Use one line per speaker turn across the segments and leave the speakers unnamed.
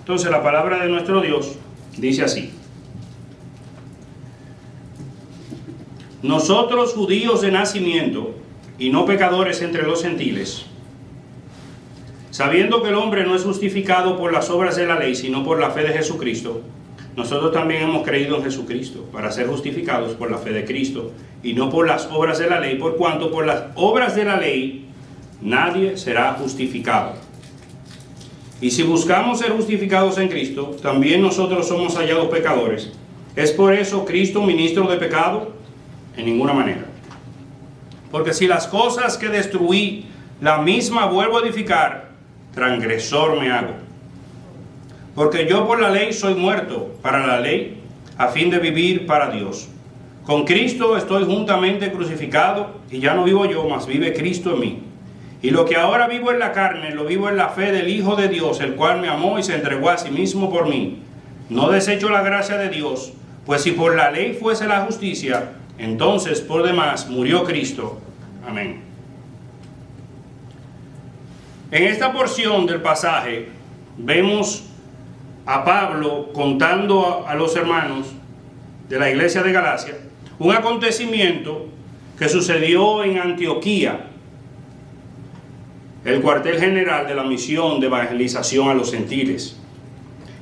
Entonces la palabra de nuestro Dios dice así: nosotros, judíos de nacimiento y no pecadores entre los gentiles, sabiendo que el hombre no es justificado por las obras de la ley, sino por la fe de Jesucristo, nosotros también hemos creído en Jesucristo para ser justificados por la fe de Cristo y no por las obras de la ley, por cuanto por las obras de la ley nadie será justificado. Y si buscamos ser justificados en Cristo, también nosotros somos hallados pecadores. ¿Es por eso Cristo ministro de pecado? En ninguna manera. Porque si las cosas que destruí, la misma vuelvo a edificar, transgresor me hago. Porque yo por la ley soy muerto para la ley, a fin de vivir para Dios. Con Cristo estoy juntamente crucificado, y ya no vivo yo, mas vive Cristo en mí. Y lo que ahora vivo en la carne, lo vivo en la fe del Hijo de Dios, el cual me amó y se entregó a sí mismo por mí. No desecho la gracia de Dios, pues si por la ley fuese la justicia, entonces por demás murió Cristo. Amén. En esta porción del pasaje vemos a Pablo contando a los hermanos de la iglesia de Galacia un acontecimiento que sucedió en Antioquía, el cuartel general de la misión de evangelización a los gentiles,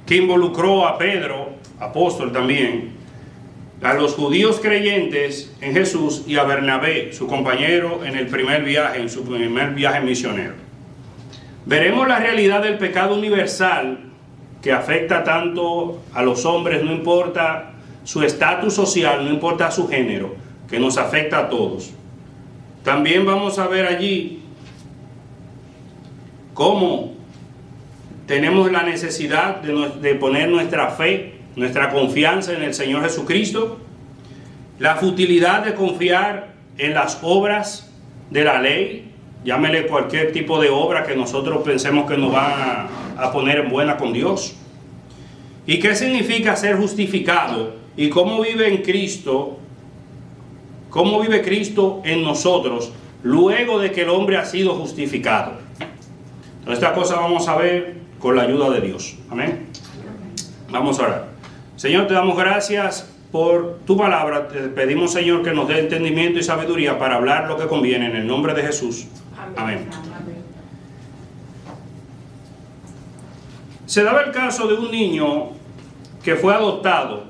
que involucró a Pedro, apóstol también, a los judíos creyentes en Jesús y a Bernabé, su compañero en el primer viaje, en su primer viaje misionero. Veremos la realidad del pecado universal que afecta tanto a los hombres, no importa su estatus social, no importa su género, que nos afecta a todos. También vamos a ver allí cómo tenemos la necesidad de poner nuestra fe, nuestra confianza en el Señor Jesucristo, la futilidad de confiar en las obras de la ley, llámele cualquier tipo de obra que nosotros pensemos que nos van a poner en buena con Dios. ¿Y qué significa ser justificado? ¿Y cómo vive en Cristo? ¿Cómo vive Cristo en nosotros luego de que el hombre ha sido justificado? Esta cosa vamos a ver con la ayuda de Dios. Amén. Vamos a orar. Señor, te damos gracias por tu palabra. Te pedimos, Señor, que nos dé entendimiento y sabiduría para hablar lo que conviene, en el nombre de Jesús. Amén. Se daba el caso de un niño que fue adoptado,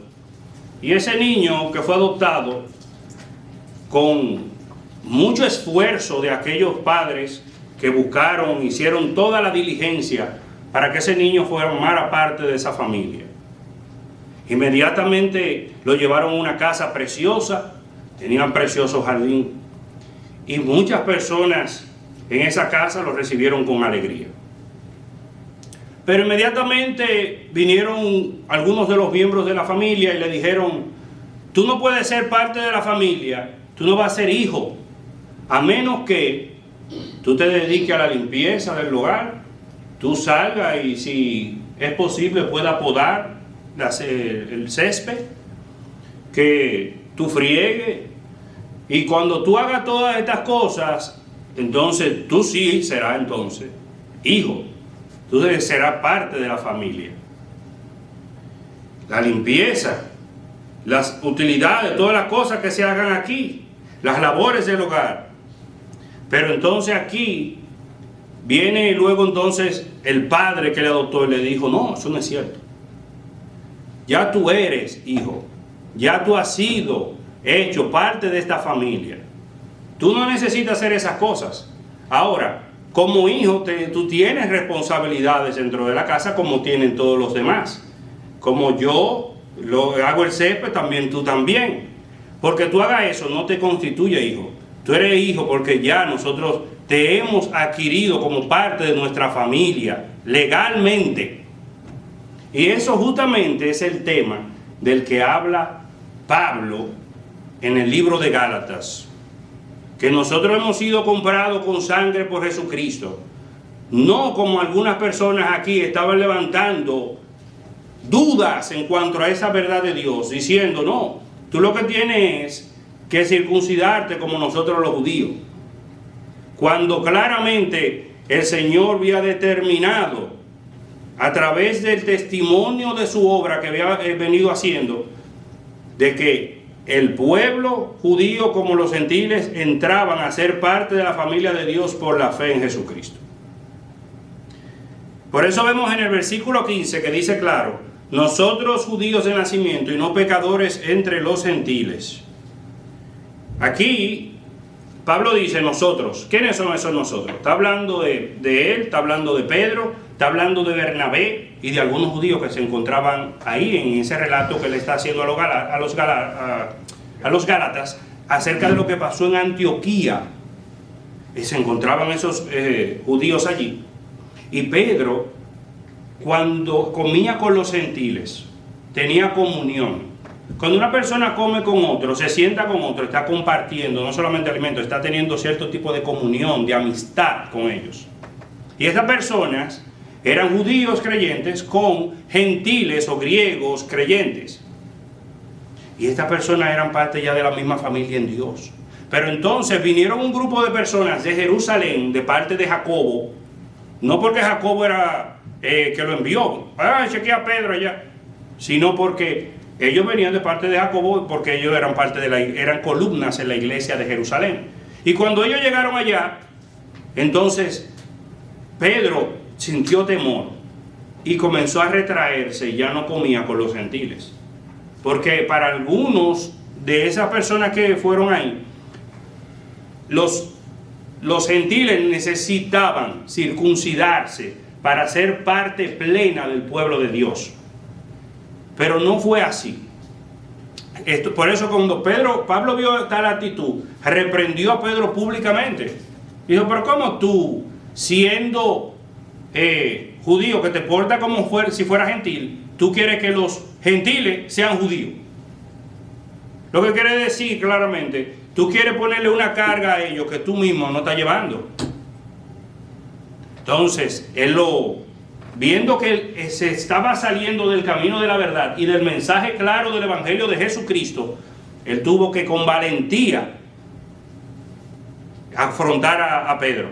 y ese niño que fue adoptado, con mucho esfuerzo de aquellos padres que buscaron, hicieron toda la diligencia para que ese niño formara parte de esa familia. Inmediatamente lo llevaron a una casa preciosa, tenía un precioso jardín, y muchas personas en esa casa lo recibieron con alegría. Pero inmediatamente vinieron algunos de los miembros de la familia y le dijeron: tú no puedes ser parte de la familia, tú no vas a ser hijo, a menos que tú te dediques a la limpieza del hogar, tú salgas y si es posible puedas podar el césped, que tú friegues, y cuando tú hagas todas estas cosas, entonces tú sí serás entonces hijo, tú serás parte de la familia. La limpieza, las utilidades, todas las cosas que se hagan aquí, las labores del hogar. Pero entonces aquí viene luego entonces el padre que le adoptó y le dijo: no, eso no es cierto. Ya tú eres hijo, ya tú has sido hecho parte de esta familia. Tú no necesitas hacer esas cosas. Ahora, como hijo, tú tienes responsabilidades dentro de la casa como tienen todos los demás. Como yo hago el césped, también tú también. Porque tú hagas eso no te constituye hijo. Tú eres hijo porque ya nosotros te hemos adquirido como parte de nuestra familia legalmente. Y eso justamente es el tema del que habla Pablo en el libro de Gálatas. Que nosotros hemos sido comprados con sangre por Jesucristo. No como algunas personas aquí estaban levantando dudas en cuanto a esa verdad de Dios, diciendo: no, tú lo que tienes es que circuncidarte como nosotros los judíos. Cuando claramente el Señor había determinado a través del testimonio de su obra que había venido haciendo, de que el pueblo judío como los gentiles entraban a ser parte de la familia de Dios por la fe en Jesucristo. Por eso vemos en el versículo 15 que dice claro: nosotros judíos de nacimiento y no pecadores entre los gentiles. Aquí Pablo dice nosotros. ¿Quiénes son esos nosotros? Está hablando de él, está hablando de Pedro, está hablando de Bernabé y de algunos judíos que se encontraban ahí en ese relato que le está haciendo a los Gálatas acerca de lo que pasó en Antioquía. Y se encontraban esos judíos allí. Y Pedro, cuando comía con los gentiles, tenía comunión. Cuando una persona come con otro, se sienta con otro, está compartiendo no solamente alimento, está teniendo cierto tipo de comunión, de amistad con ellos. Y estas personas eran judíos creyentes con gentiles o griegos creyentes. Y estas personas eran parte ya de la misma familia en Dios. Pero entonces vinieron un grupo de personas de Jerusalén, de parte de Jacobo, no porque Jacobo era que lo envió, chequea a Pedro allá, sino porque ellos venían de parte de Jacobo, porque ellos eran parte eran columnas en la iglesia de Jerusalén. Y cuando ellos llegaron allá, entonces Pedro sintió temor y comenzó a retraerse y ya no comía con los gentiles. Porque para algunos de esas personas que fueron ahí, los gentiles necesitaban circuncidarse para ser parte plena del pueblo de Dios. Pero no fue así. Por eso cuando Pablo vio tal actitud, reprendió a Pedro públicamente. Dijo: pero ¿cómo tú, siendo judío, que te porta como si fuera gentil, tú quieres que los gentiles sean judíos? Lo que quiere decir claramente, tú quieres ponerle una carga a ellos que tú mismo no estás llevando. Entonces, viendo que se estaba saliendo del camino de la verdad y del mensaje claro del Evangelio de Jesucristo, él tuvo que con valentía afrontar a Pedro.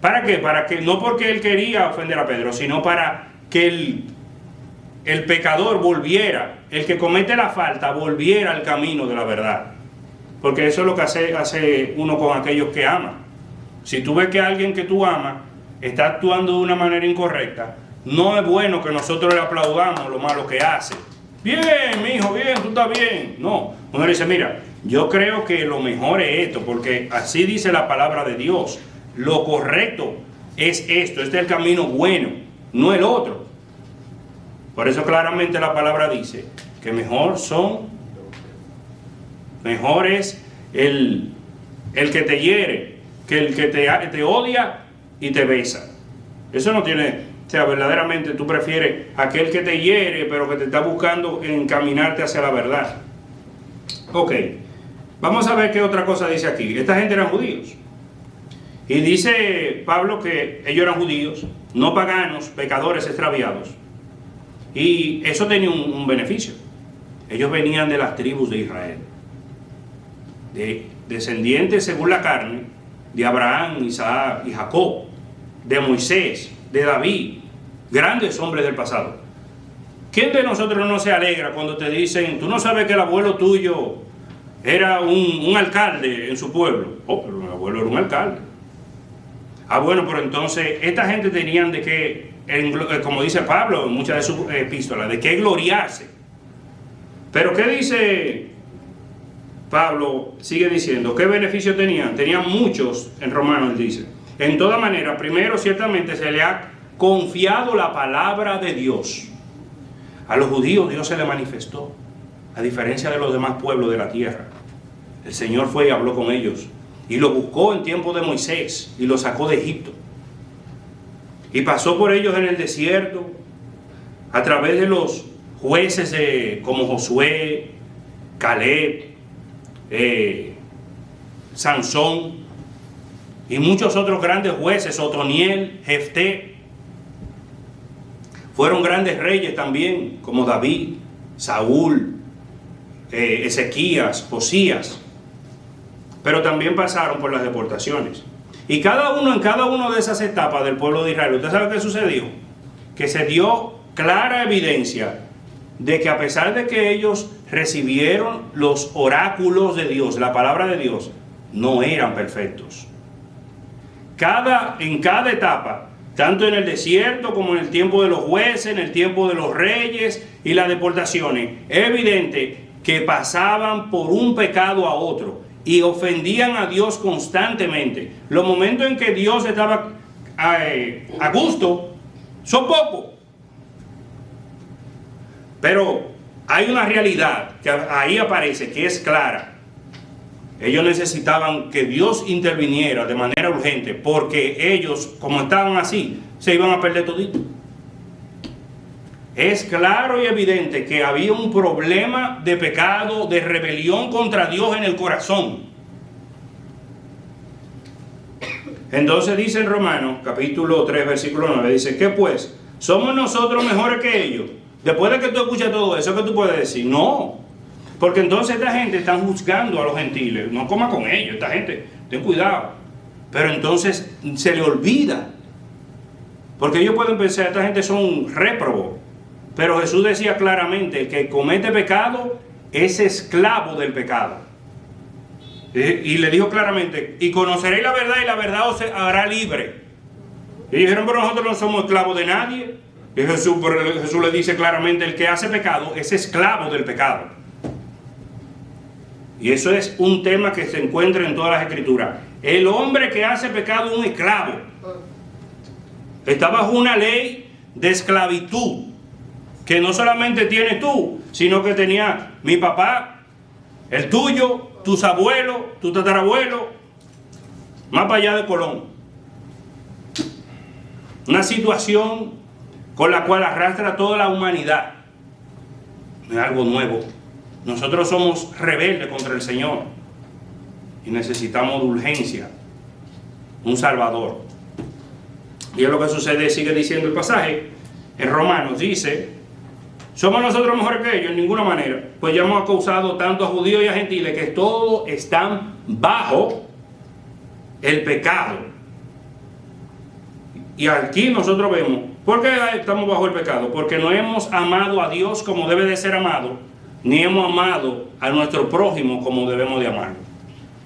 ¿Para qué? Para que, no porque él quería ofender a Pedro, sino para que el pecador volviera, el que comete la falta volviera al camino de la verdad. Porque eso es lo que hace uno con aquellos que ama. Si tú ves que alguien que tú amas está actuando de una manera incorrecta, no es bueno que nosotros le aplaudamos lo malo que hace. Bien, mi hijo, bien, tú estás bien. No, uno le dice: mira, yo creo que lo mejor es esto, porque así dice la palabra de Dios. Lo correcto es esto, este es el camino bueno, no el otro. Por eso claramente la palabra dice que mejor es el que te hiere, que el que te odia y te besa. Eso no tiene... O sea, verdaderamente tú prefieres aquel que te hiere, pero que te está buscando encaminarte hacia la verdad. Ok, vamos a ver qué otra cosa dice aquí. Esta gente eran judíos. Y dice Pablo que ellos eran judíos, no paganos, pecadores extraviados. Y eso tenía un beneficio. Ellos venían de las tribus de Israel, de descendientes según la carne, de Abraham, Isaac y Jacob, de Moisés, de David, grandes hombres del pasado. ¿Quién de nosotros no se alegra cuando te dicen: tú no sabes que el abuelo tuyo era un alcalde en su pueblo? Oh, pero mi abuelo era un alcalde. Ah, bueno, pero entonces esta gente tenían de qué, como dice Pablo en muchas de sus epístolas, de qué gloriarse. Pero ¿qué dice Pablo? Sigue diciendo, ¿qué beneficio tenían? Tenían muchos, en Romanos dice. En toda manera, primero ciertamente se le ha confiado la palabra de Dios. A los judíos Dios se le manifestó, a diferencia de los demás pueblos de la tierra. El Señor fue y habló con ellos, y lo buscó en tiempo de Moisés, y lo sacó de Egipto. Y pasó por ellos en el desierto, a través de los jueces como Josué, Caleb, Sansón, y muchos otros grandes jueces, Otoniel, Jefté. Fueron grandes reyes también, como David, Saúl, Ezequías, Josías. Pero también pasaron por las deportaciones. Y en cada una de esas etapas del pueblo de Israel, ¿usted sabe qué sucedió? que se dio clara evidencia de que a pesar de que ellos recibieron los oráculos de Dios, la palabra de Dios, no eran perfectos. En cada etapa, tanto en el desierto como en el tiempo de los jueces, en el tiempo de los reyes y las deportaciones, es evidente que pasaban por un pecado a otro y ofendían a Dios constantemente. Los momentos en que Dios estaba a gusto son pocos. Pero hay una realidad que ahí aparece, que es clara. Ellos necesitaban que Dios interviniera de manera urgente, porque ellos, como estaban así, se iban a perder todito. Es claro y evidente que había un problema de pecado, de rebelión contra Dios en el corazón. Entonces dice en Romanos, capítulo 3, versículo 9, dice, ¿qué pues? ¿Somos nosotros mejores que ellos? Después de que tú escuchas todo eso, ¿qué tú puedes decir? No. Porque entonces esta gente está juzgando a los gentiles. No coma con ellos, esta gente, ten cuidado. Pero entonces se le olvida. Porque ellos pueden pensar, esta gente son réprobos. Pero Jesús decía claramente, el que comete pecado es esclavo del pecado. Y le dijo claramente, y conoceréis la verdad y la verdad os hará libre. Y dijeron, pero nosotros no somos esclavos de nadie. Y Jesús le dice claramente, el que hace pecado es esclavo del pecado. Y eso es un tema que se encuentra en todas las escrituras. El hombre que hace pecado es un esclavo. Está bajo una ley de esclavitud, que no solamente tienes tú, sino que tenía mi papá, el tuyo, tus abuelos, tu tatarabuelo, más para allá de Colón. Una situación con la cual arrastra toda la humanidad. No es algo nuevo. Nosotros somos rebeldes contra el Señor y necesitamos de urgencia un Salvador. Y es lo que sucede, sigue diciendo el pasaje en Romanos, dice, ¿somos nosotros mejores que ellos? En ninguna manera, pues ya hemos acusado tanto a judíos y a gentiles que todos están bajo el pecado. Y aquí nosotros vemos, ¿por qué estamos bajo el pecado? Porque no hemos amado a Dios como debe de ser amado, ni hemos amado a nuestro prójimo como debemos de amarlo.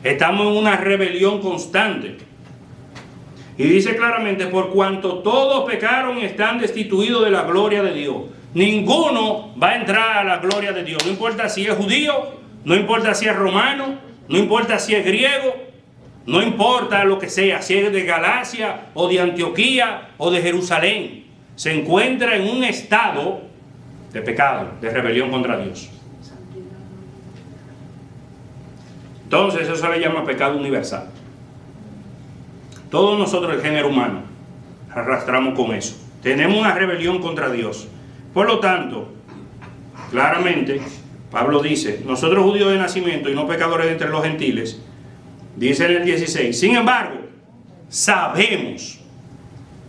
Estamos en una rebelión constante. Y dice claramente, por cuanto todos pecaron y están destituidos de la gloria de Dios. Ninguno va a entrar a la gloria de Dios. No importa si es judío, no importa si es romano, no importa si es griego, no importa lo que sea, si es de Galacia o de Antioquía o de Jerusalén. Se encuentra en un estado de pecado, de rebelión contra Dios. Entonces eso se le llama pecado universal. Todos nosotros, el género humano, arrastramos con eso. Tenemos una rebelión contra Dios. Por lo tanto, claramente, Pablo dice, nosotros judíos de nacimiento y no pecadores de entre los gentiles, dice en el 16, sin embargo, sabemos,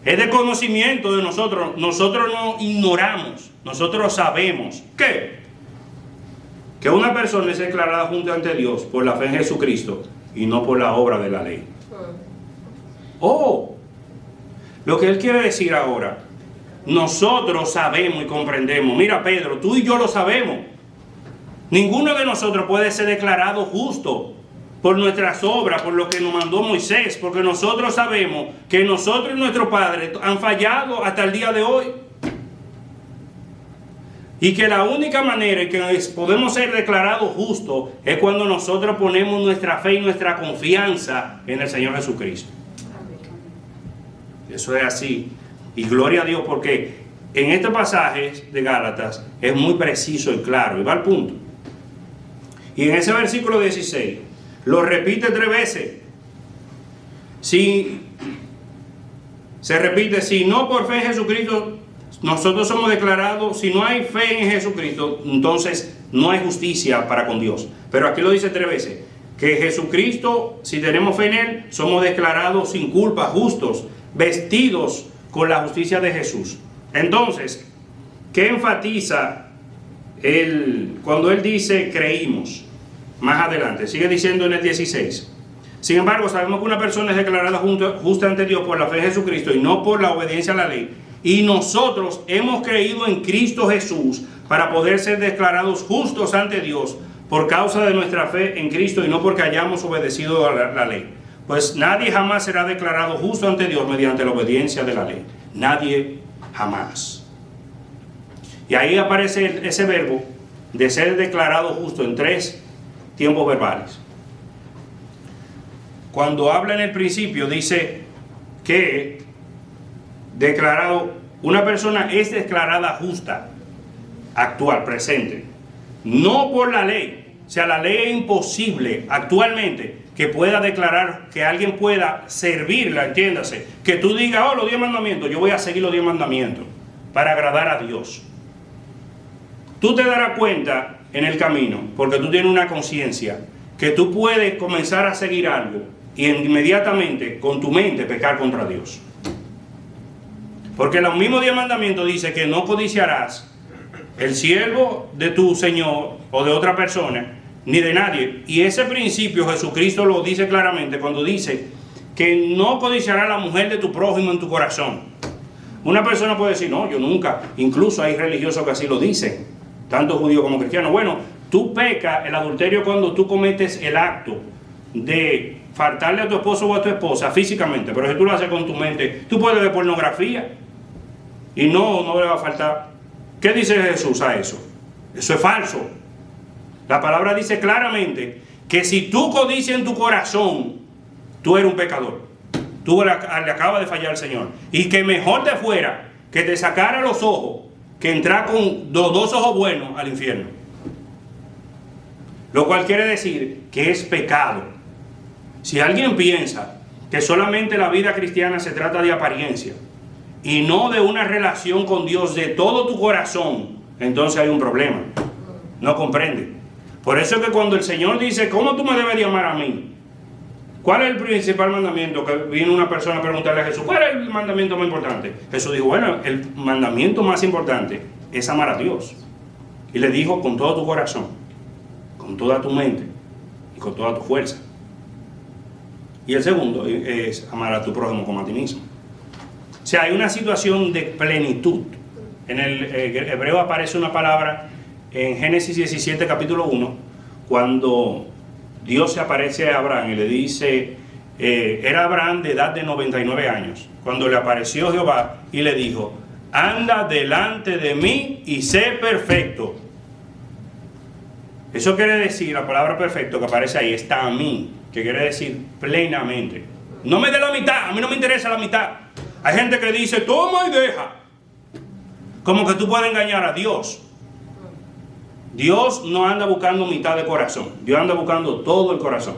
es de conocimiento de nosotros no ignoramos, nosotros sabemos, ¿qué? Que una persona es declarada junto ante Dios por la fe en Jesucristo y no por la obra de la ley. Lo que él quiere decir ahora, nosotros sabemos y comprendemos. Mira, Pedro, tú y yo lo sabemos. Ninguno de nosotros puede ser declarado justo por nuestras obras, por lo que nos mandó Moisés, porque nosotros sabemos que nosotros y nuestros padres han fallado hasta el día de hoy. Y que la única manera en que podemos ser declarados justos es cuando nosotros ponemos nuestra fe y nuestra confianza en el Señor Jesucristo. Eso es así. Y gloria a Dios, porque en este pasaje de Gálatas es muy preciso y claro, y va al punto. Y en ese versículo 16 lo repite 3 veces. Si se repite, si no por fe en Jesucristo nosotros somos declarados, si no hay fe en Jesucristo, entonces no hay justicia para con Dios. Pero aquí lo dice 3 veces, que Jesucristo, si tenemos fe en Él, somos declarados sin culpa, justos, vestidos con la justicia de Jesús. Entonces, ¿qué enfatiza cuando él dice creímos? Más adelante, sigue diciendo en el 16. Sin embargo, sabemos que una persona es declarada justa ante Dios por la fe en Jesucristo y no por la obediencia a la ley. Y nosotros hemos creído en Cristo Jesús para poder ser declarados justos ante Dios por causa de nuestra fe en Cristo y no porque hayamos obedecido a la ley. Pues nadie jamás será declarado justo ante Dios mediante la obediencia de la ley. Nadie jamás. Y ahí aparece ese verbo de ser declarado justo en 3 tiempos verbales. Cuando habla en el principio dice que una persona es declarada justa, actual, presente, no por la ley. O sea, la ley es imposible actualmente que pueda declarar, que alguien pueda servirla, entiéndase, que tú digas, oh, los 10 mandamientos, yo voy a seguir los 10 mandamientos para agradar a Dios. Tú te darás cuenta en el camino, porque tú tienes una conciencia, que tú puedes comenzar a seguir algo y inmediatamente con tu mente pecar contra Dios. Porque los mismos 10 mandamientos dice que no codiciarás el siervo de tu Señor o de otra persona, ni de nadie. Y ese principio Jesucristo lo dice claramente cuando dice que no codiciará la mujer de tu prójimo en tu corazón. Una persona puede decir, no, yo nunca. Incluso hay religiosos que así lo dicen, tanto judíos como cristianos. Bueno, tú pecas el adulterio cuando tú cometes el acto de faltarle a tu esposo o a tu esposa físicamente, pero si tú lo haces con tu mente, tú puedes ver pornografía y no le va a faltar. ¿Qué dice Jesús a eso? Eso es falso. La palabra dice claramente que si tú codicias en tu corazón, tú eres un pecador. Tú le acabas de fallar al Señor. Y que mejor te fuera que te sacara los ojos que entrar con los 2 ojos buenos al infierno. Lo cual quiere decir que es pecado. Si alguien piensa que solamente la vida cristiana se trata de apariencia y no de una relación con Dios de todo tu corazón, entonces hay un problema. No comprende. Por eso es que cuando el Señor dice, ¿cómo tú me debes de amar a mí? ¿Cuál es el principal mandamiento? Que vino una persona a preguntarle a Jesús, ¿cuál es el mandamiento más importante? Jesús dijo, bueno, el mandamiento más importante es amar a Dios. Y le dijo, con todo tu corazón, con toda tu mente y con toda tu fuerza. Y el segundo es amar a tu prójimo como a ti mismo. O sea, hay una situación de plenitud. En el hebreo aparece una palabra en Génesis 17, capítulo 1, cuando Dios se aparece a Abraham y le dice, era Abraham de edad de 99 años, cuando le apareció Jehová y le dijo, anda delante de mí y sé perfecto. Eso quiere decir, la palabra perfecto que aparece ahí, está a mí, que quiere decir plenamente. No me dé la mitad, a mí no me interesa la mitad. Hay gente que dice, toma y deja. Como que tú puedes engañar a Dios. Dios no anda buscando mitad de corazón. Dios anda buscando todo el corazón.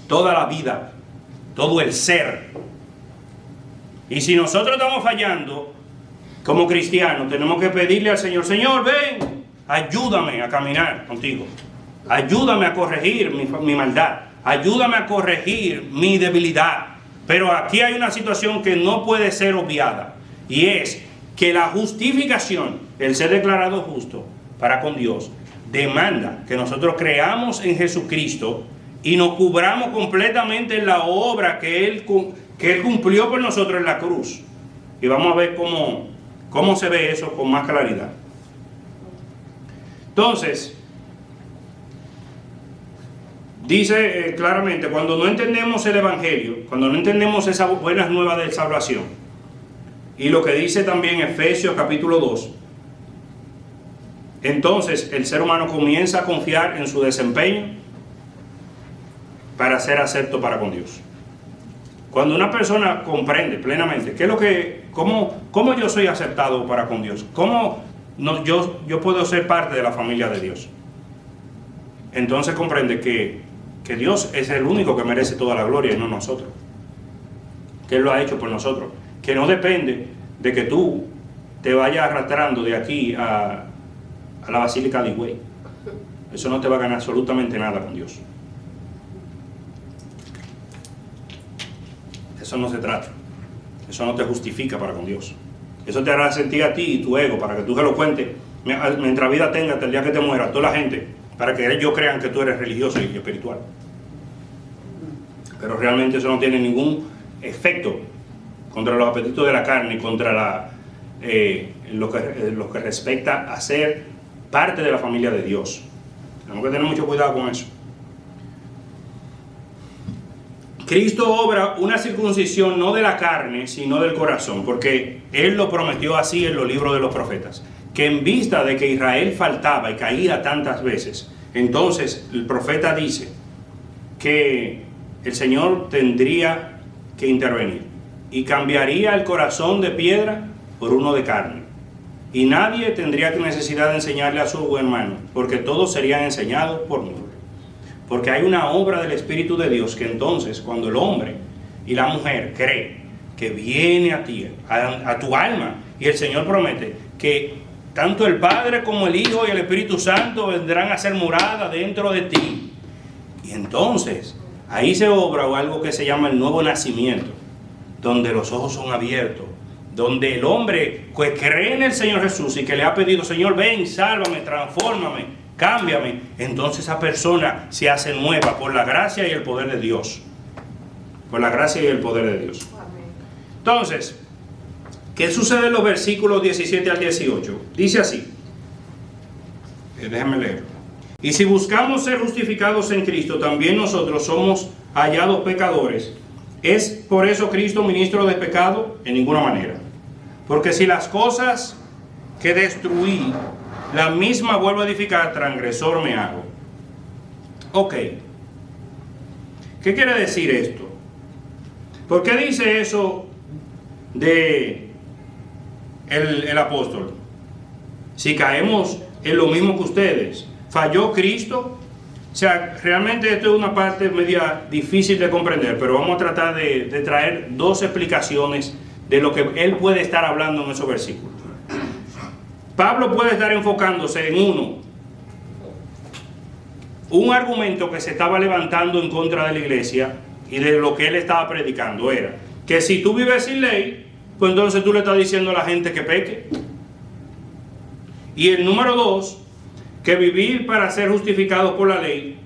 Toda la vida. Todo el ser. Y si nosotros estamos fallando como cristianos, tenemos que pedirle al Señor, Señor, ven, ayúdame a caminar contigo. Ayúdame a corregir mi maldad. Ayúdame a corregir mi debilidad. Pero aquí hay una situación que no puede ser obviada. Y es que la justificación, el ser declarado justo para con Dios, demanda que nosotros creamos en Jesucristo y nos cubramos completamente en la obra que Él cumplió por nosotros en la cruz. Y vamos a ver cómo se ve eso con más claridad. Entonces, dice claramente, cuando no entendemos el Evangelio, cuando no entendemos esas buenas nuevas de salvación, y lo que dice también Efesios capítulo 2, entonces el ser humano comienza a confiar en su desempeño para ser acepto para con Dios. Cuando una persona comprende plenamente qué es lo cómo yo soy aceptado para con Dios, cómo yo puedo ser parte de la familia de Dios, entonces comprende que Dios es el único que merece toda la gloria y no nosotros, que Él lo ha hecho por nosotros, que no depende de que tú te vayas arrastrando de aquí a la Basílica de Higüey. Eso no te va a ganar absolutamente nada con Dios. Eso no se trata. Eso no te justifica para con Dios. Eso te hará sentir a ti y tu ego para que tú se lo cuentes mientras vida tenga hasta el día que te mueras, toda la gente, para que ellos crean que tú eres religioso y espiritual. Pero realmente eso no tiene ningún efecto contra los apetitos de la carne, contra lo que respecta a ser parte de la familia de Dios. Tenemos que tener mucho cuidado con eso. Cristo obra una circuncisión no de la carne, sino del corazón, porque Él lo prometió así en los libros de los profetas, que en vista de que Israel faltaba y caía tantas veces, entonces el profeta dice que el Señor tendría que intervenir y cambiaría el corazón de piedra por uno de carne. Y nadie tendría necesidad de enseñarle a su hermano, porque todos serían enseñados por mí. Porque hay una obra del Espíritu de Dios que entonces, cuando el hombre y la mujer cree que viene a ti, a tu alma, y el Señor promete que tanto el Padre como el Hijo y el Espíritu Santo vendrán a hacer morada dentro de ti. Y entonces, ahí se obra algo que se llama el nuevo nacimiento, donde los ojos son abiertos, donde el hombre que cree en el Señor Jesús y que le ha pedido, Señor, ven, sálvame, transfórmame, cámbiame, entonces esa persona se hace nueva por la gracia y el poder de Dios. Por la gracia y el poder de Dios. Entonces, ¿qué sucede en los versículos 17 al 18? Dice así, déjenme leer. Y si buscamos ser justificados en Cristo, también nosotros somos hallados pecadores. ¿Es por eso Cristo ministro de pecado? En ninguna manera. Porque si las cosas que destruí, la misma vuelvo a edificar, transgresor me hago. Ok. ¿Qué quiere decir esto? ¿Por qué dice eso de el apóstol? Si caemos en lo mismo que ustedes, ¿falló Cristo? O sea, realmente esto es una parte media difícil de comprender, pero vamos a tratar de traer dos explicaciones de lo que él puede estar hablando en esos versículos. Pablo puede estar enfocándose en un argumento que se estaba levantando en contra de la iglesia y de lo que él estaba predicando era que si tú vives sin ley, pues entonces tú le estás diciendo a la gente que peque. Y el número 2, que vivir para ser justificados por la ley,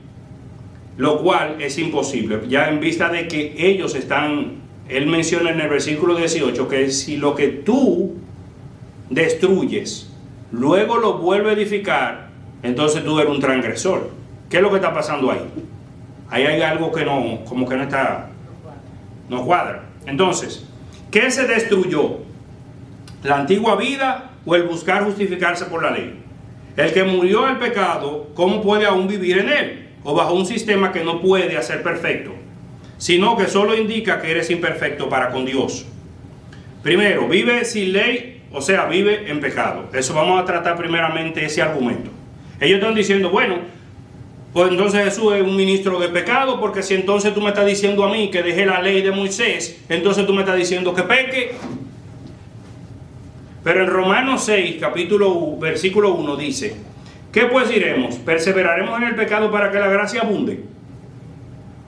lo cual es imposible, ya en vista de que ellos están, él menciona en el versículo 18 que si lo que tú destruyes luego lo vuelve a edificar, entonces tú eres un transgresor. ¿Qué es lo que está pasando ahí? Ahí hay algo que no, como que no cuadra. Entonces, ¿qué se destruyó? ¿La antigua vida o el buscar justificarse por la ley? El que murió al pecado, ¿cómo puede aún vivir en él? O bajo un sistema que no puede hacer perfecto, sino que solo indica que eres imperfecto para con Dios. Primero, vive sin ley, o sea, vive en pecado. Eso vamos a tratar primeramente ese argumento. Ellos están diciendo, bueno, pues entonces Jesús es un ministro de pecado, porque si entonces tú me estás diciendo a mí que dejé la ley de Moisés, entonces tú me estás diciendo que peque. Pero en Romanos 6, versículo 1 dice, ¿qué pues diremos? ¿Perseveraremos en el pecado para que la gracia abunde?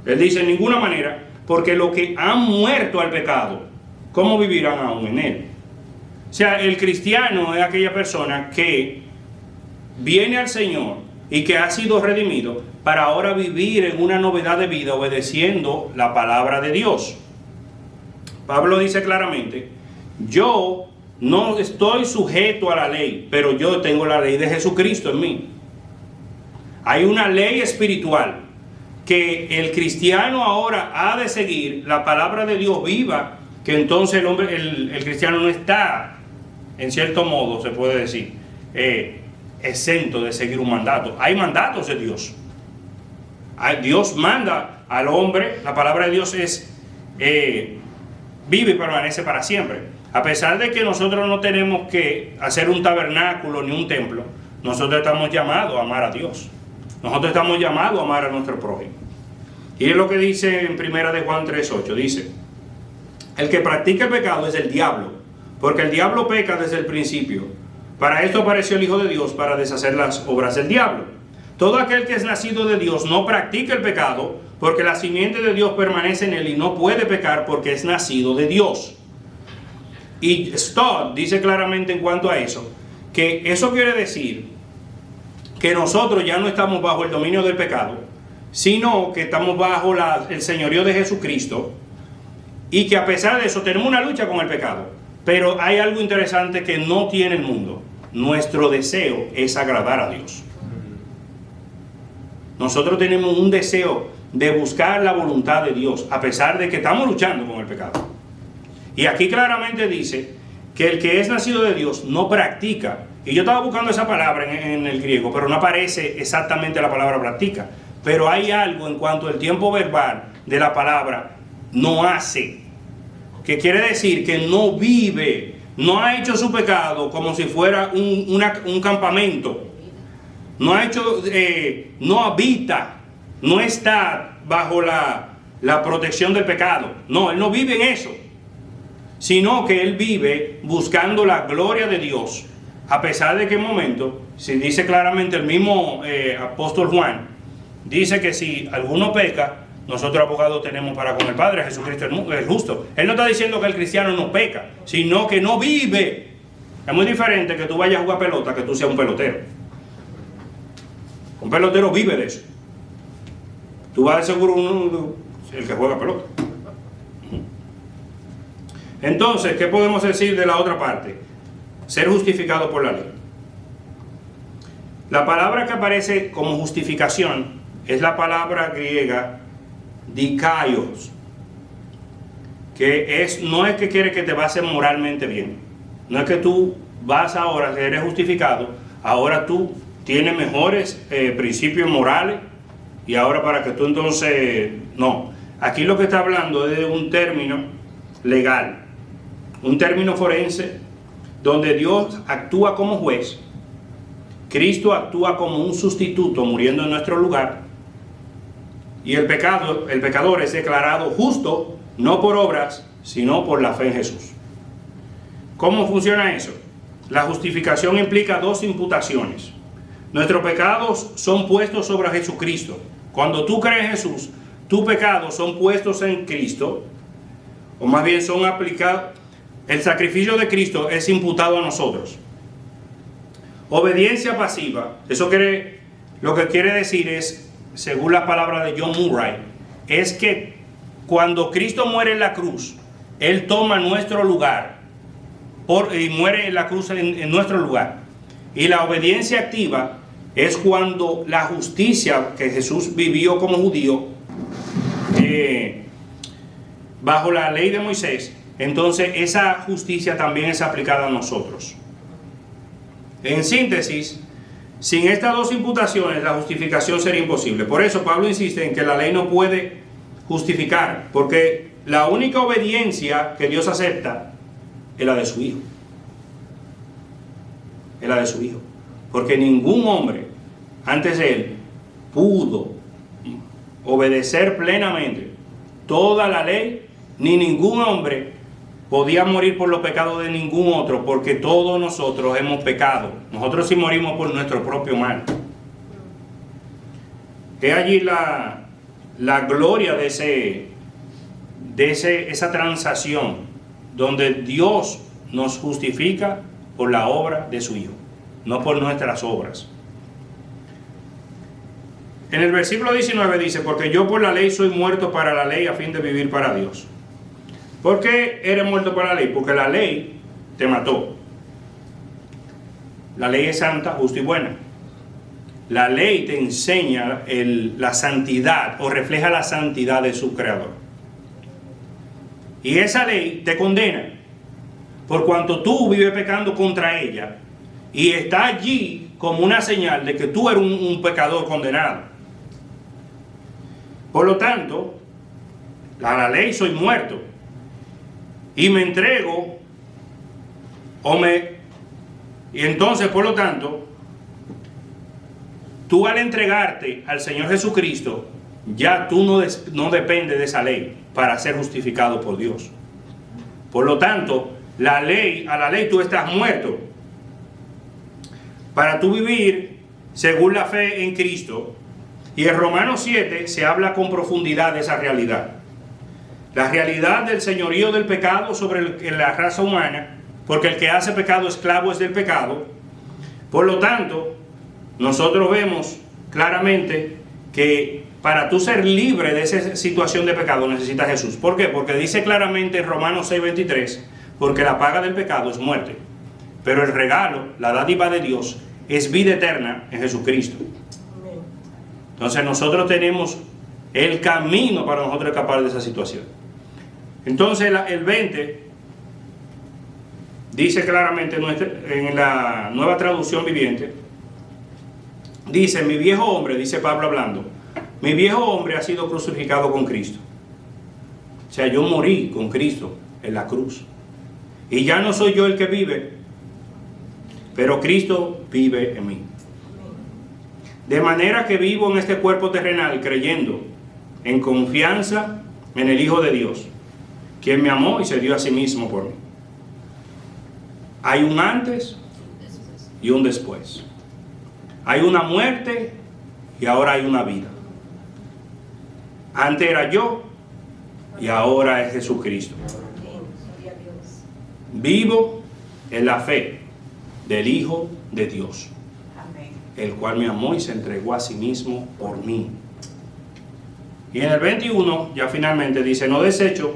Él dice, en ninguna manera, porque los que han muerto al pecado, ¿cómo vivirán aún en él? O sea, el cristiano es aquella persona que viene al Señor y que ha sido redimido para ahora vivir en una novedad de vida obedeciendo la palabra de Dios. Pablo dice claramente, yo no estoy sujeto a la ley, pero yo tengo la ley de Jesucristo en mí. Hay una ley espiritual que el cristiano ahora ha de seguir, la palabra de Dios viva, que entonces el cristiano no está, en cierto modo se puede decir, exento de seguir un mandato. Hay mandatos de Dios. Dios manda al hombre, la palabra de Dios es vive y permanece para siempre. A pesar de que nosotros no tenemos que hacer un tabernáculo ni un templo, nosotros estamos llamados a amar a Dios. Nosotros estamos llamados a amar a nuestro prójimo. Y es lo que dice en 1 de Juan 3:8, dice, el que practica el pecado es el diablo, porque el diablo peca desde el principio. Para esto apareció el Hijo de Dios, para deshacer las obras del diablo. Todo aquel que es nacido de Dios no practica el pecado, porque la simiente de Dios permanece en él y no puede pecar porque es nacido de Dios. Y Stott dice claramente en cuanto a eso, que eso quiere decir que nosotros ya no estamos bajo el dominio del pecado, sino que estamos bajo el señorío de Jesucristo, y que a pesar de eso tenemos una lucha con el pecado. Pero hay algo interesante que no tiene el mundo. Nuestro deseo es agradar a Dios. Nosotros tenemos un deseo de buscar la voluntad de Dios, a pesar de que estamos luchando con el pecado. Y aquí claramente dice que el que es nacido de Dios no practica. Y yo estaba buscando esa palabra en el griego, pero no aparece exactamente la palabra practica. Pero hay algo en cuanto al tiempo verbal de la palabra no hace, que quiere decir que no vive, no ha hecho su pecado como si fuera un campamento, no ha hecho, no habita, no está bajo la protección del pecado. No, él no vive en eso, sino que él vive buscando la gloria de Dios, a pesar de que en momento, si dice claramente el mismo apóstol Juan, dice que si alguno peca, nosotros abogados tenemos para con el Padre, Jesucristo el justo. Él no está diciendo que el cristiano no peca, sino que no vive. Es muy diferente que tú vayas a jugar pelota que tú seas un pelotero. Un pelotero vive de eso. Tú vas de seguro el que juega pelota. Entonces, ¿qué podemos decir de la otra parte? Ser justificado por la ley. La palabra que aparece como justificación es la palabra griega dikaios, que no es que quiere que te va a hacer moralmente bien, no es que tú vas ahora, que eres justificado, ahora tú tienes mejores principios morales y ahora para que tú entonces, no, aquí lo que está hablando es de un término legal, un término forense, donde Dios actúa como juez, Cristo actúa como un sustituto muriendo en nuestro lugar, y el pecador es declarado justo, no por obras, sino por la fe en Jesús. ¿Cómo funciona eso? La justificación implica dos imputaciones. Nuestros pecados son puestos sobre Jesucristo. Cuando tú crees en Jesús, tus pecados son puestos en Cristo, o más bien son aplicados. El sacrificio de Cristo es imputado a nosotros. Obediencia pasiva, lo que quiere decir es, según la palabra de John Murray, es que cuando Cristo muere en la cruz, Él toma nuestro lugar y muere en la cruz en nuestro lugar. Y la obediencia activa es cuando la justicia que Jesús vivió como judío bajo la ley de Moisés, entonces esa justicia también es aplicada a nosotros. En síntesis, sin estas dos imputaciones, la justificación sería imposible. Por eso Pablo insiste en que la ley no puede justificar, porque la única obediencia que Dios acepta es la de su Hijo. Es la de su Hijo. Porque ningún hombre antes de Él pudo obedecer plenamente toda la ley, ni ningún hombre podía morir por los pecados de ningún otro, porque todos nosotros hemos pecado. Nosotros sí morimos por nuestro propio mal. Es allí la gloria de esa transacción, donde Dios nos justifica por la obra de su Hijo, no por nuestras obras. En el versículo 19 dice, porque yo por la ley soy muerto para la ley a fin de vivir para Dios. ¿Por qué eres muerto para la ley? Porque la ley te mató. La ley es santa, justa y buena. La ley te enseña la santidad o refleja la santidad de su creador. Y esa ley te condena por cuanto tú vives pecando contra ella y está allí como una señal de que tú eres un pecador condenado. Por lo tanto, a la ley soy muerto y me entrego y entonces por lo tanto tú al entregarte al Señor Jesucristo ya tú no dependes de esa ley para ser justificado por Dios. Por lo tanto, a la ley tú estás muerto para tú vivir según la fe en Cristo. Y en Romanos 7 se habla con profundidad de esa realidad. La realidad del señorío del pecado sobre la raza humana, porque el que hace pecado esclavo es del pecado. Por lo tanto, nosotros vemos claramente que para tú ser libre de esa situación de pecado necesitas Jesús. ¿Por qué? Porque dice claramente en Romanos 6:23, porque la paga del pecado es muerte, pero el regalo, la dádiva de Dios, es vida eterna en Jesucristo. Entonces nosotros tenemos el camino para nosotros escapar de esa situación. Entonces el 20 dice claramente en la Nueva Traducción Viviente, dice: mi viejo hombre, dice Pablo hablando, mi viejo hombre ha sido crucificado con Cristo. O sea, yo morí con Cristo en la cruz. Y ya no soy yo el que vive, pero Cristo vive en mí. De manera que vivo en este cuerpo terrenal creyendo en confianza en el Hijo de Dios, quien me amó y se dio a sí mismo por mí. Hay un antes y un después. Hay una muerte y ahora hay una vida. Antes era yo y ahora es Jesucristo. Vivo en la fe del Hijo de Dios, el cual me amó y se entregó a sí mismo por mí. Y en el 21 ya finalmente dice: no desecho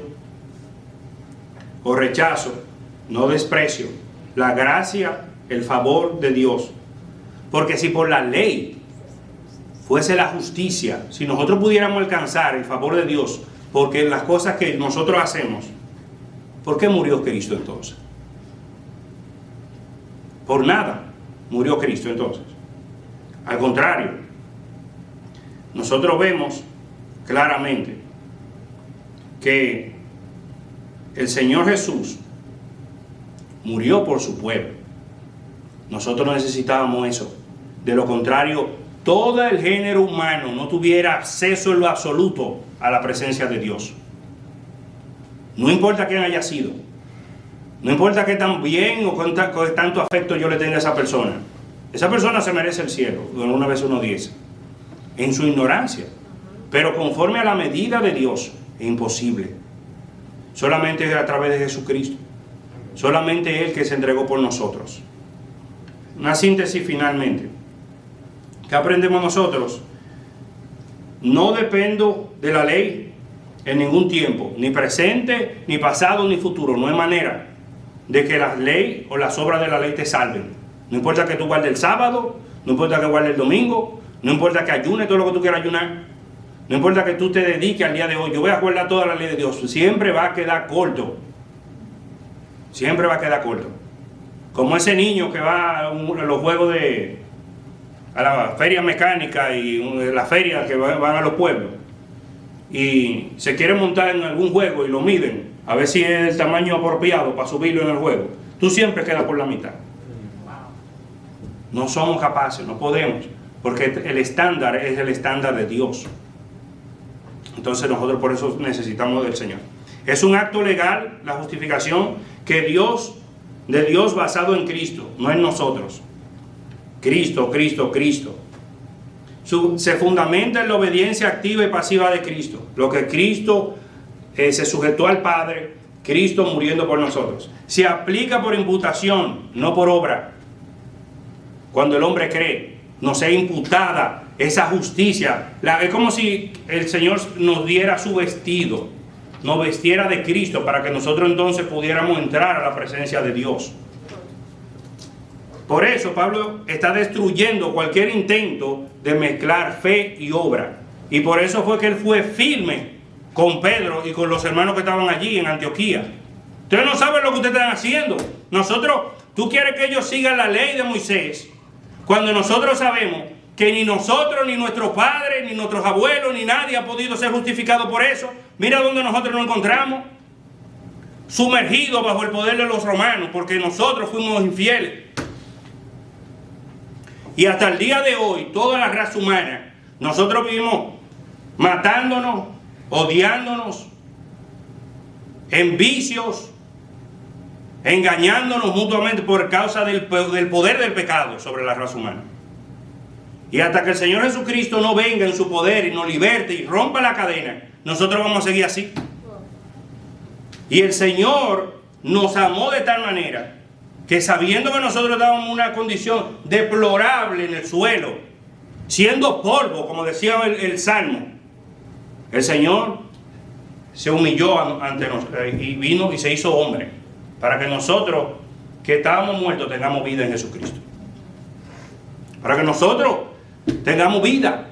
o rechazo, no desprecio la gracia, el favor de Dios. Porque si por la ley fuese la justicia, si nosotros pudiéramos alcanzar el favor de Dios, porque las cosas que nosotros hacemos, ¿por qué murió Cristo entonces? Por nada murió Cristo entonces. Al contrario, nosotros vemos claramente que el Señor Jesús murió por su pueblo. Nosotros necesitábamos eso. De lo contrario, todo el género humano no tuviera acceso en lo absoluto a la presencia de Dios. No importa quién haya sido, no importa qué tan bien o con tanto afecto yo le tenga a esa persona se merece el cielo, una vez uno dice, en su ignorancia, pero conforme a la medida de Dios es imposible. Solamente a través de Jesucristo, solamente Él que se entregó por nosotros. Una síntesis finalmente. ¿Qué aprendemos nosotros? No dependo de la ley en ningún tiempo, ni presente, ni pasado, ni futuro. No hay manera de que la ley o las obras de la ley te salven. No importa que tú guardes el sábado, no importa que guardes el domingo, no importa que ayunes todo lo que tú quieras ayunar, no importa que tú te dediques al día de hoy, yo voy a guardar toda la ley de Dios, siempre va a quedar corto. Siempre va a quedar corto. Como ese niño que va a los juegos a la feria mecánica y la feria que van a los pueblos y se quiere montar en algún juego y lo miden a ver si es el tamaño apropiado para subirlo en el juego. Tú siempre quedas por la mitad. No somos capaces, no podemos, porque el estándar es el estándar de Dios. Entonces nosotros por eso necesitamos del Señor. Es un acto legal la justificación de Dios basado en Cristo, no en nosotros. Cristo. Se fundamenta en la obediencia activa y pasiva de Cristo. Lo que Cristo se sujetó al Padre, Cristo muriendo por nosotros. Se aplica por imputación, no por obra. Cuando el hombre cree, nos es imputada esa justicia. Es como si el Señor nos diera su vestido, nos vestiera de Cristo para que nosotros entonces pudiéramos entrar a la presencia de Dios. Por eso Pablo está destruyendo cualquier intento de mezclar fe y obra. Y por eso fue que él fue firme con Pedro y con los hermanos que estaban allí en Antioquía. Ustedes no saben lo que ustedes están haciendo. Tú quieres que ellos sigan la ley de Moisés, cuando nosotros sabemos que ni nosotros, ni nuestros padres, ni nuestros abuelos, ni nadie ha podido ser justificado por eso. Mira dónde nosotros nos encontramos, sumergidos bajo el poder de los romanos, porque nosotros fuimos infieles. Y hasta el día de hoy, toda la raza humana, nosotros vivimos matándonos, odiándonos, en vicios, engañándonos mutuamente por causa del poder del pecado sobre la raza humana. Y hasta que el Señor Jesucristo no venga en su poder y nos liberte y rompa la cadena, nosotros vamos a seguir así. Y el Señor nos amó de tal manera que, sabiendo que nosotros estábamos en una condición deplorable en el suelo, siendo polvo, como decía el Salmo, El Señor se humilló ante nosotros y vino y se hizo hombre para que nosotros que estábamos muertos tengamos vida en Jesucristo. Para que nosotros tengamos vida.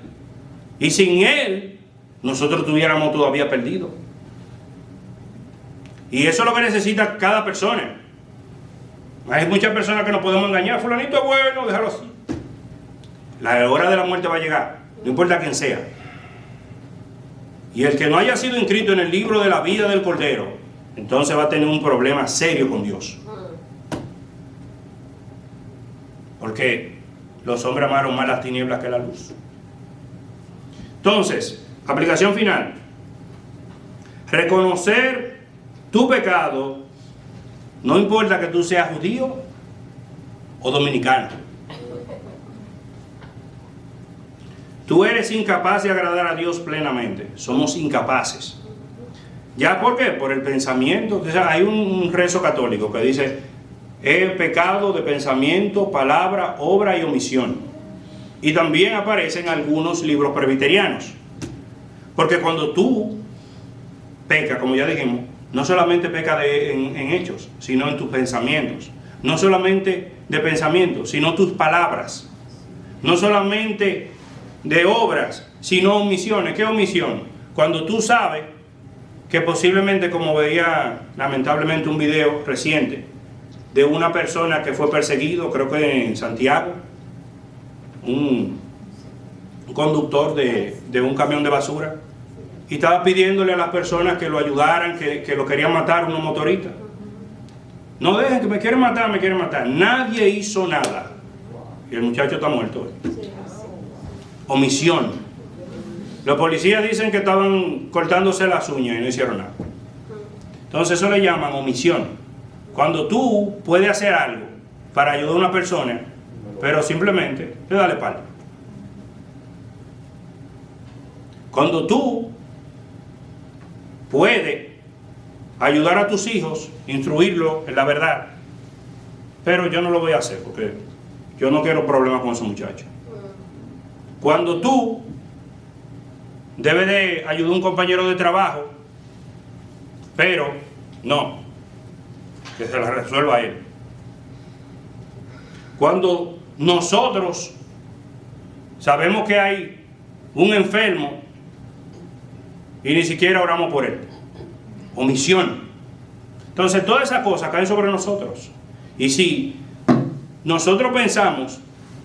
Y sin Él, nosotros estuviéramos todavía perdidos. Y eso es lo que necesita cada persona. Hay muchas personas que nos podemos engañar. Fulanito es bueno, déjalo así. La hora de la muerte va a llegar, no importa quién sea. Y el que no haya sido inscrito en el libro de la vida del Cordero, entonces va a tener un problema serio con Dios. Porque los hombres amaron más las tinieblas que la luz. Entonces, aplicación final. Reconocer tu pecado, no importa que tú seas judío o dominicano. Tú eres incapaz de agradar a Dios plenamente. Somos incapaces. ¿Ya por qué? Por el pensamiento. O sea, hay un rezo católico que dice: he pecado de pensamiento, palabra, obra y omisión. Y también aparece en algunos libros presbiterianos. Porque cuando tú pecas, como ya dijimos, no solamente pecas en hechos, sino en tus pensamientos. No solamente de pensamientos, sino tus palabras. No solamente de obras, sino omisiones. ¿Qué omisión? Cuando tú sabes que posiblemente, como veía lamentablemente un video reciente de una persona que fue perseguido, creo que en Santiago, un conductor de un camión de basura, y estaba pidiéndole a las personas que lo ayudaran, que lo querían matar, unos motoristas. No dejen, que me quieren matar, me quieren matar. Nadie hizo nada. Y el muchacho está muerto. Omisión. Los policías dicen que estaban cortándose las uñas y no hicieron nada. Entonces eso le llaman omisión. Cuando tú puedes hacer algo para ayudar a una persona, pero simplemente le das la espalda. Cuando tú puedes ayudar a tus hijos, instruirlos en la verdad, pero yo no lo voy a hacer porque yo no quiero problemas con esos muchachos. Cuando tú debes de ayudar a un compañero de trabajo, pero no, que se la resuelva él. Cuando nosotros sabemos que hay un enfermo y ni siquiera oramos por él. Omisión. Entonces todas esas cosas caen sobre nosotros. Y si nosotros pensamos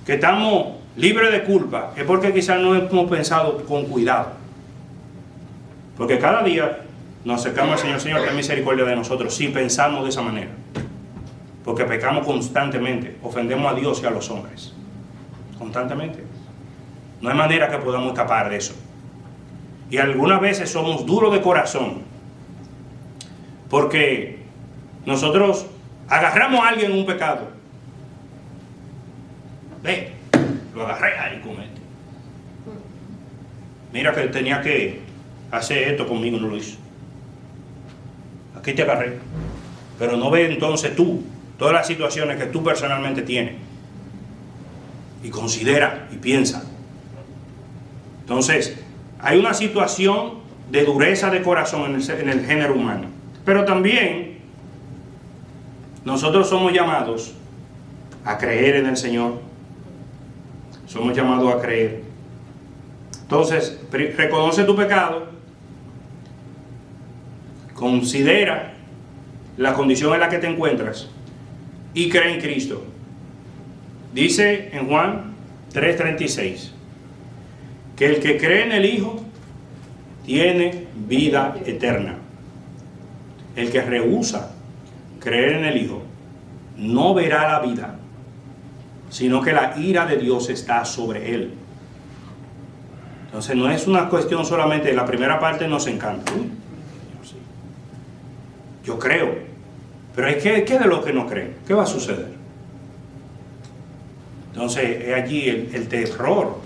que estamos libres de culpa, es porque quizás no hemos pensado con cuidado. Porque cada día nos acercamos al Señor: Señor, ten misericordia de nosotros, si pensamos de esa manera. Porque pecamos constantemente, ofendemos a Dios y a los hombres. Constantemente. No hay manera que podamos escapar de eso. Y algunas veces somos duros de corazón, porque nosotros agarramos a alguien en un pecado. Ve, lo agarré ahí con este. Mira que tenía que hacer esto conmigo, no lo hizo. Aquí te agarré. Pero no ve entonces tú todas las situaciones que tú personalmente tienes. Y considera y piensa. Entonces, hay una situación de dureza de corazón en el género humano. Pero también nosotros somos llamados a creer en el Señor. Somos llamados a creer. Entonces, reconoce tu pecado. Considera la condición en la que te encuentras y cree en Cristo. Dice en Juan 3:36 que el que cree en el Hijo tiene vida eterna. El que rehúsa creer en el Hijo no verá la vida, sino que la ira de Dios está sobre él. Entonces no es una cuestión solamente, la primera parte nos encanta. Yo creo, pero ¿qué de lo que no creen? ¿Qué va a suceder? Entonces es allí el terror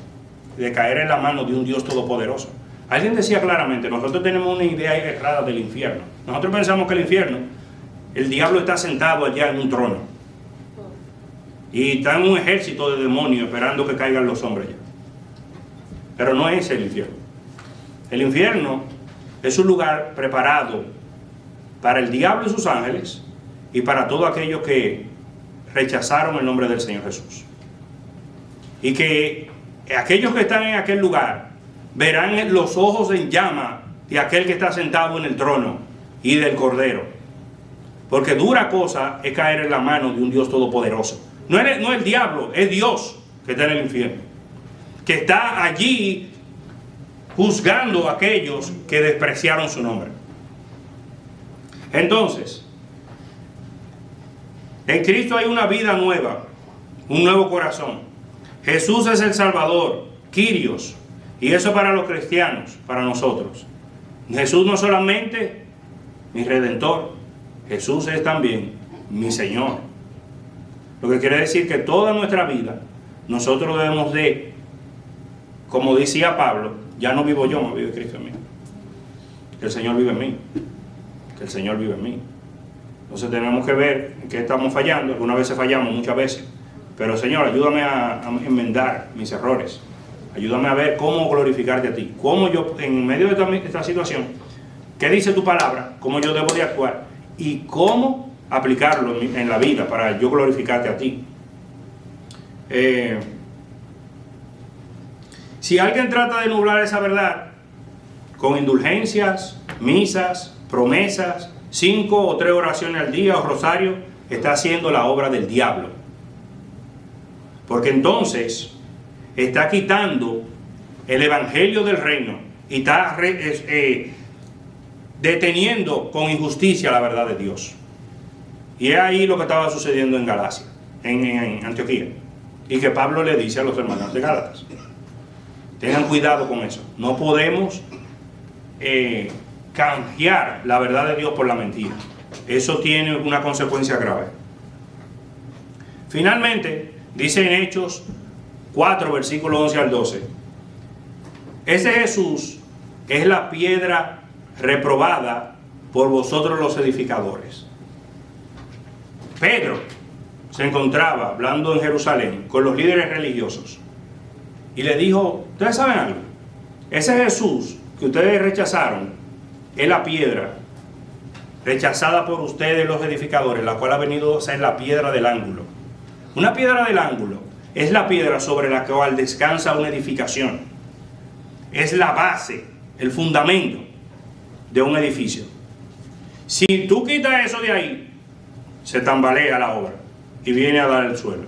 de caer en la mano de un Dios todopoderoso. Alguien decía claramente: nosotros tenemos una idea errada del infierno. Nosotros pensamos que el infierno, el diablo está sentado allá en un trono y está en un ejército de demonios esperando que caigan los hombres ya. Pero no es el infierno. El infierno es un lugar preparado para el diablo y sus ángeles y para todos aquellos que rechazaron el nombre del Señor Jesús. Y que aquellos que están en aquel lugar verán los ojos en llama de aquel que está sentado en el trono y del Cordero. Porque dura cosa es caer en la mano de un Dios todopoderoso. No es el diablo, es Dios que está en el infierno, que está allí juzgando a aquellos que despreciaron su nombre. Entonces, en Cristo hay una vida nueva, un nuevo corazón. Jesús es el Salvador, Kyrios, y eso para los cristianos, para nosotros. Jesús no solamente mi Redentor, Jesús es también mi Señor. Lo que quiere decir que toda nuestra vida nosotros debemos de, como decía Pablo, ya no vivo yo, no vive Cristo en mí. Que el Señor vive en mí. Que el Señor vive en mí. Entonces tenemos que ver en qué estamos fallando. Algunas veces fallamos, muchas veces. Pero Señor, ayúdame a enmendar mis errores. Ayúdame a ver cómo glorificarte a ti. Cómo yo, en medio de esta situación, qué dice tu palabra, cómo yo debo de actuar y cómo aplicarlo en la vida para yo glorificarte a ti. Si alguien trata de nublar esa verdad con indulgencias, misas, promesas, 5 o 3 oraciones al día o rosario, está haciendo la obra del diablo. Porque entonces está quitando el evangelio del reino y está deteniendo con injusticia la verdad de Dios. Y es ahí lo que estaba sucediendo en Galacia, en Antioquía. Y que Pablo le dice a los hermanos de Gálatas: tengan cuidado con eso. No podemos canjear la verdad de Dios por la mentira. Eso tiene una consecuencia grave. Finalmente, dice en Hechos 4, versículos 11 al 12: ese Jesús es la piedra reprobada por vosotros los edificadores. Pedro se encontraba hablando en Jerusalén con los líderes religiosos y le dijo: ¿ustedes saben algo? Ese Jesús que ustedes rechazaron es la piedra rechazada por ustedes los edificadores, la cual ha venido a ser la piedra del ángulo. Una piedra del ángulo es la piedra sobre la cual descansa una edificación. Es la base, el fundamento de un edificio. Si tú quitas eso de ahí, se tambalea la obra y viene a dar el suelo.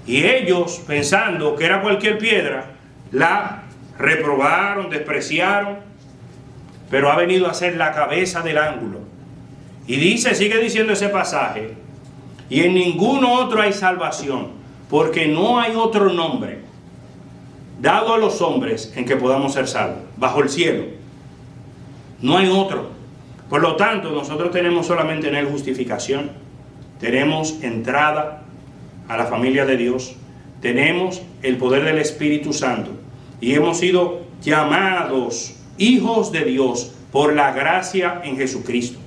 Y ellos, pensando que era cualquier piedra, la reprobaron, despreciaron, pero ha venido a ser la cabeza del ángulo. Y dice, sigue diciendo ese pasaje: y en ningún otro hay salvación, porque no hay otro nombre dado a los hombres en que podamos ser salvos, bajo el cielo. No hay otro. Por lo tanto, nosotros tenemos solamente en él justificación, tenemos entrada a la familia de Dios, tenemos el poder del Espíritu Santo y hemos sido llamados hijos de Dios por la gracia en Jesucristo.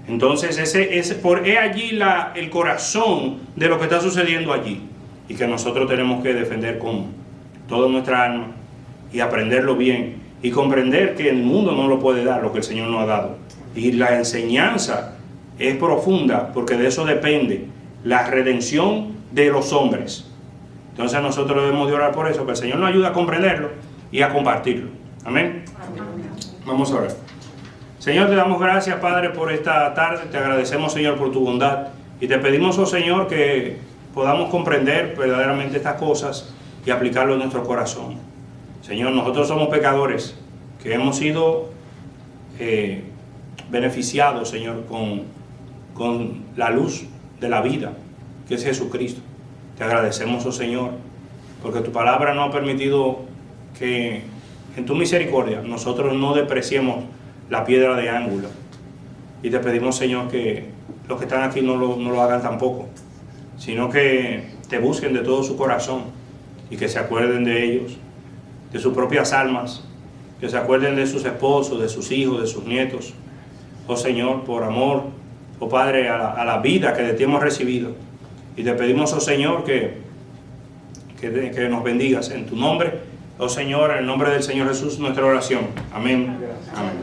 Entonces he allí el corazón de lo que está sucediendo allí, y que nosotros tenemos que defender con toda nuestra alma y aprenderlo bien y comprender que el mundo no lo puede dar lo que el Señor nos ha dado. Y la enseñanza es profunda, porque de eso depende la redención de los hombres. Entonces nosotros debemos de orar por eso, que el Señor nos ayude a comprenderlo y a compartirlo. Amén. Vamos a orar. Señor, te damos gracias, Padre, por esta tarde. Te agradecemos, Señor, por tu bondad. Y te pedimos, oh Señor, que podamos comprender verdaderamente estas cosas y aplicarlo en nuestro corazón. Señor, nosotros somos pecadores que hemos sido beneficiados, Señor, con la luz de la vida, que es Jesucristo. Te agradecemos, oh Señor, porque tu palabra nos ha permitido que en tu misericordia nosotros no despreciemos la piedra de ángulo. Y te pedimos, Señor, que los que están aquí no lo hagan tampoco, sino que te busquen de todo su corazón y que se acuerden de ellos, de sus propias almas, que se acuerden de sus esposos, de sus hijos, de sus nietos. Oh Señor, por amor, oh Padre, a la vida que de ti hemos recibido. Y te pedimos, oh Señor, que nos bendigas en tu nombre Oh Señor, en el nombre del Señor Jesús, nuestra oración. Amén. Amén.